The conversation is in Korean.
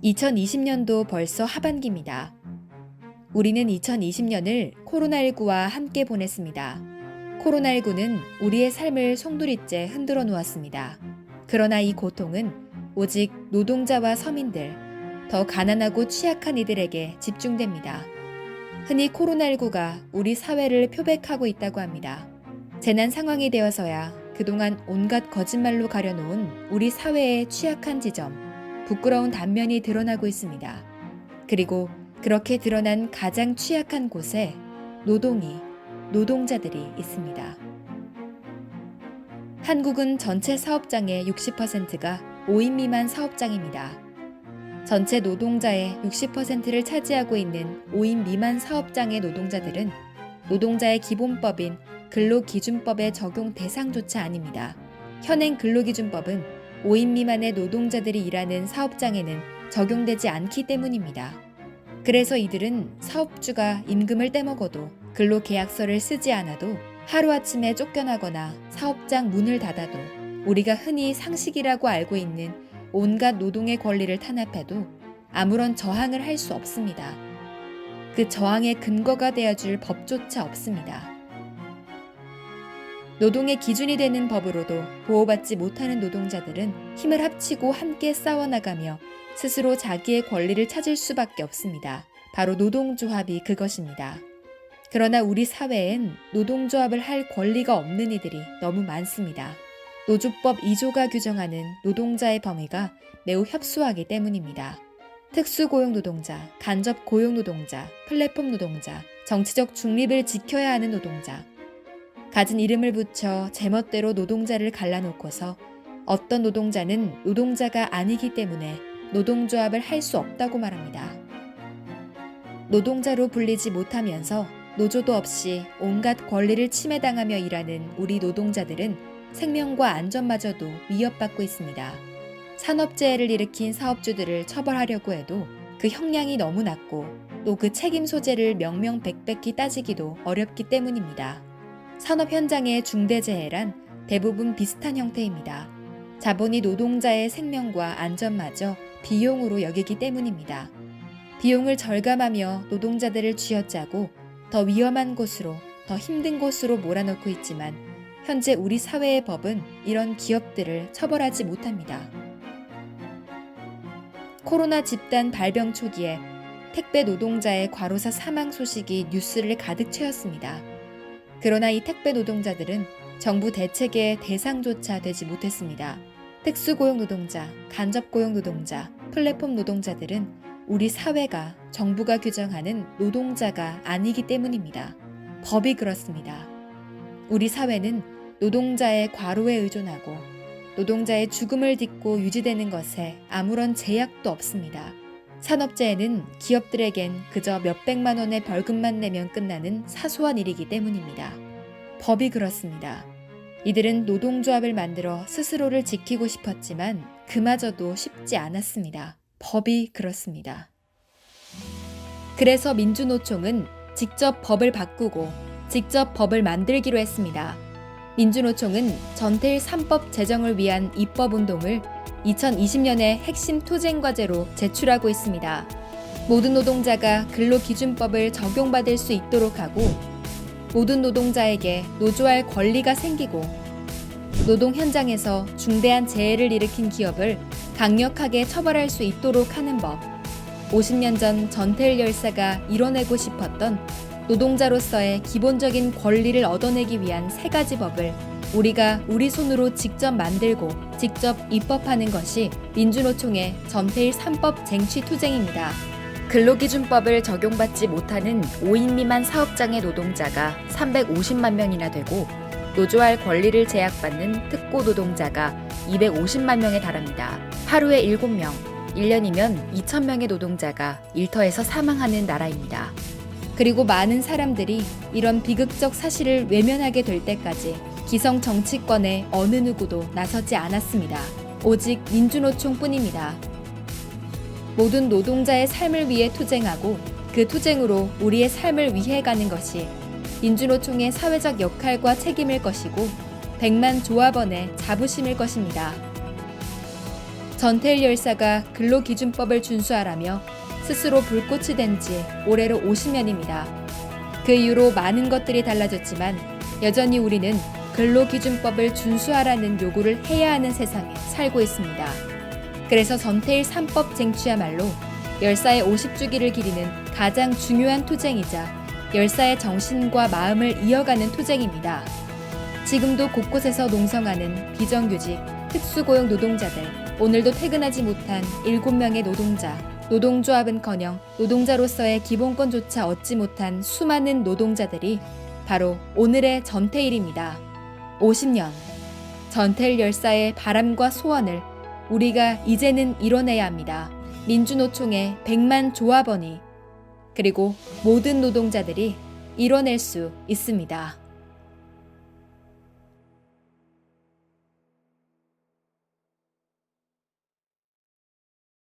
2020년도 벌써 하반기입니다. 우리는 2020년을 코로나19와 함께 보냈습니다. 코로나19는 우리의 삶을 송두리째 흔들어 놓았습니다. 그러나 이 고통은 오직 노동자와 서민들, 더 가난하고 취약한 이들에게 집중됩니다. 흔히 코로나19가 우리 사회를 표백하고 있다고 합니다. 재난 상황이 되어서야 그동안 온갖 거짓말로 가려놓은 우리 사회의 취약한 지점, 부끄러운 단면이 드러나고 있습니다. 그리고 그렇게 드러난 가장 취약한 곳에 노동자들이 있습니다. 한국은 전체 사업장의 60%가 5인 미만 사업장입니다. 전체 노동자의 60%를 차지하고 있는 5인 미만 사업장의 노동자들은 노동자의 기본법인 근로기준법의 적용 대상조차 아닙니다. 현행 근로기준법은 5인 미만의 노동자들이 일하는 사업장에는 적용되지 않기 때문입니다. 그래서 이들은 사업주가 임금을 떼먹어도 근로계약서를 쓰지 않아도 하루아침에 쫓겨나거나 사업장 문을 닫아도 우리가 흔히 상식이라고 알고 있는 온갖 노동의 권리를 탄압해도 아무런 저항을 할 수 없습니다. 그 저항의 근거가 되어줄 법조차 없습니다. 노동의 기준이 되는 법으로도 보호받지 못하는 노동자들은 힘을 합치고 함께 싸워나가며 스스로 자기의 권리를 찾을 수밖에 없습니다. 바로 노동조합이 그것입니다. 그러나 우리 사회엔 노동조합을 할 권리가 없는 이들이 너무 많습니다. 노조법 2조가 규정하는 노동자의 범위가 매우 협소하기 때문입니다. 특수고용노동자, 간접고용노동자, 플랫폼 노동자, 정치적 중립을 지켜야 하는 노동자, 가진 이름을 붙여 제멋대로 노동자를 갈라놓고서 어떤 노동자는 노동자가 아니기 때문에 노동조합을 할 수 없다고 말합니다. 노동자로 불리지 못하면서 노조도 없이 온갖 권리를 침해당하며 일하는 우리 노동자들은 생명과 안전마저도 위협받고 있습니다. 산업재해를 일으킨 사업주들을 처벌하려고 해도 그 형량이 너무 낮고 또 그 책임 소재를 명명백백히 따지기도 어렵기 때문입니다. 산업 현장의 중대재해란 대부분 비슷한 형태입니다. 자본이 노동자의 생명과 안전마저 비용으로 여기기 때문입니다. 비용을 절감하며 노동자들을 쥐어짜고 더 위험한 곳으로, 더 힘든 곳으로 몰아넣고 있지만 현재 우리 사회의 법은 이런 기업들을 처벌하지 못합니다. 코로나 집단 발병 초기에 택배 노동자의 과로사 사망 소식이 뉴스를 가득 채웠습니다. 그러나 이 택배 노동자들은 정부 대책의 대상조차 되지 못했습니다. 특수고용 노동자, 간접고용 노동자, 플랫폼 노동자들은 우리 사회가 정부가 규정하는 노동자가 아니기 때문입니다. 법이 그렇습니다. 우리 사회는 노동자의 과로에 의존하고 노동자의 죽음을 딛고 유지되는 것에 아무런 제약도 없습니다. 산업재해는 기업들에겐 그저 몇백만 원의 벌금만 내면 끝나는 사소한 일이기 때문입니다. 법이 그렇습니다. 이들은 노동조합을 만들어 스스로를 지키고 싶었지만 그마저도 쉽지 않았습니다. 법이 그렇습니다. 그래서 민주노총은 직접 법을 바꾸고 직접 법을 만들기로 했습니다. 민주노총은 전태일 3법 제정을 위한 입법운동을 2020년의 핵심 투쟁과제로 제출하고 있습니다. 모든 노동자가 근로기준법을 적용받을 수 있도록 하고 모든 노동자에게 노조할 권리가 생기고 노동 현장에서 중대한 재해를 일으킨 기업을 강력하게 처벌할 수 있도록 하는 법. 50년 전 전태일 열사가 이뤄내고 싶었던 노동자로서의 기본적인 권리를 얻어내기 위한 3가지 법을 우리가 우리 손으로 직접 만들고 직접 입법하는 것이 민주노총의 전태일 3법 쟁취 투쟁입니다. 근로기준법을 적용받지 못하는 5인 미만 사업장의 노동자가 350만 명이나 되고 노조할 권리를 제약받는 특고 노동자가 250만 명에 달합니다. 하루에 7명, 1년이면 2,000명의 노동자가 일터에서 사망하는 나라입니다. 그리고 많은 사람들이 이런 비극적 사실을 외면하게 될 때까지 기성 정치권의 어느 누구도 나서지 않았습니다. 오직 민주노총뿐입니다. 모든 노동자의 삶을 위해 투쟁하고 그 투쟁으로 우리의 삶을 위해 가는 것이 민주노총의 사회적 역할과 책임일 것이고 100만 조합원의 자부심일 것입니다. 전태일 열사가 근로기준법을 준수하라며 스스로 불꽃이 된 지 올해로 50년입니다. 그 이후로 많은 것들이 달라졌지만 여전히 우리는 근로기준법을 준수하라는 요구를 해야 하는 세상에 살고 있습니다. 그래서 전태일 3법 쟁취야말로 열사의 50주기를 기리는 가장 중요한 투쟁이자 열사의 정신과 마음을 이어가는 투쟁입니다. 지금도 곳곳에서 농성하는 비정규직, 특수고용 노동자들, 오늘도 퇴근하지 못한 7명의 노동자, 노동조합은커녕 노동자로서의 기본권조차 얻지 못한 수많은 노동자들이 바로 오늘의 전태일입니다. 50년, 전태일 열사의 바람과 소원을 우리가 이제는 이뤄내야 합니다. 민주노총의 100만 조합원이 그리고 모든 노동자들이 이뤄낼 수 있습니다.